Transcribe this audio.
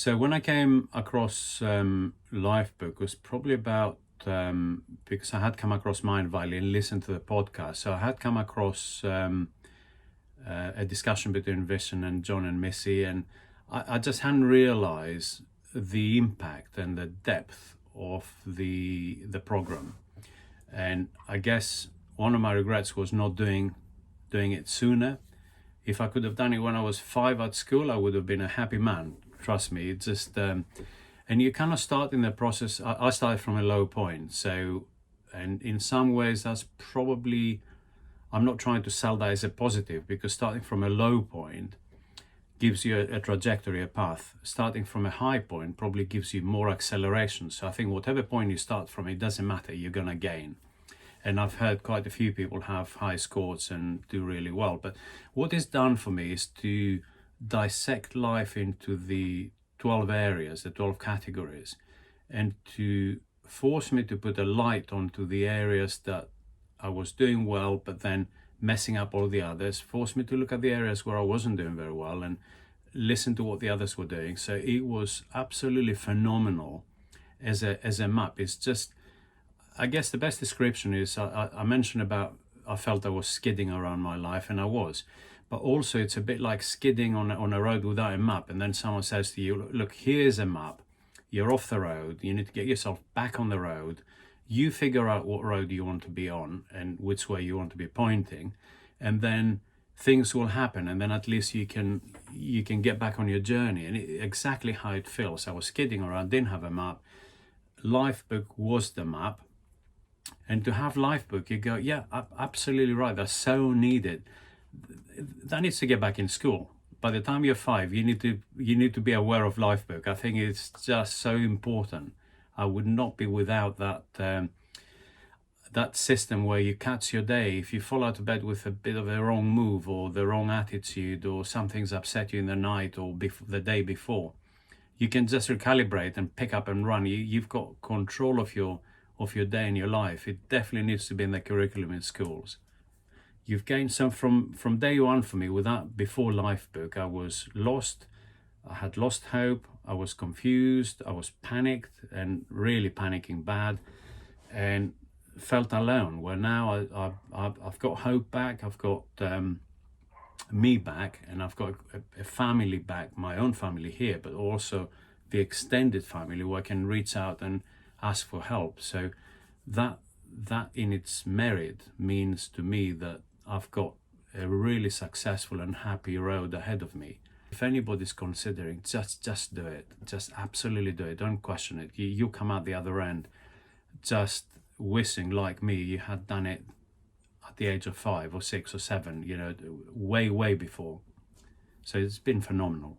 So when I came across Lifebook, it was probably about because I had come across Mindvalley and listened to the podcast. So I had come across a discussion between Vision and John and Missy, and I just hadn't realized the impact and the depth of the program. And I guess one of my regrets was not doing it sooner. If I could have done it when I was 5 at school, I would have been a happy man. Trust me, it's just and you kind of start in the process. I started from a low point, so, and in some ways that's probably, I'm not trying to sell that as a positive, because starting from a low point gives you a trajectory, a path. Starting from a high point probably gives you more acceleration. So I think whatever point you start from, it doesn't matter, you're gonna gain. And I've heard quite a few people have high scores and do really well. But what it's done for me is to dissect life into the 12 areas, the 12 categories, and to force me to put a light onto the areas that I was doing well, but then messing up all the others, forced me to look at the areas where I wasn't doing very well and listen to what the others were doing. So it was absolutely phenomenal as a map. It's just, I guess the best description is, I mentioned about I felt I was skidding around my life, and I was. But also it's a bit like skidding on a road without a map, and then someone says to you, look, here's a map. You're off the road. You need to get yourself back on the road. You figure out what road you want to be on and which way you want to be pointing, and then things will happen, and then at least you can get back on your journey. And exactly how it feels. I was skidding around, didn't have a map. Lifebook was the map. And to have Lifebook, you go, yeah, absolutely right. That's so needed. That needs to get back in school. By the time you're 5, you need to be aware of Lifebook. I think it's just so important. I would not be without that that system where you catch your day. If you fall out of bed with a bit of a wrong move or the wrong attitude, or something's upset you in the night or the day before, you can just recalibrate and pick up and run. You've got control of your day and your life. It definitely needs to be in the curriculum in schools. You've gained some from day one for me. Before Lifebook, I was lost. I had lost hope. I was confused. I was panicked, and really panicking bad, and felt alone. Where now I've got hope back. I've got me back, and I've got a family back, my own family here, but also the extended family where I can reach out and ask for help. So that in its merit means to me that I've got a really successful and happy road ahead of me. If anybody's considering, just do it. Just absolutely do it. Don't question it. You come out the other end just wishing, like me, you had done it at the age of 5 or 6 or 7, way before. So it's been phenomenal.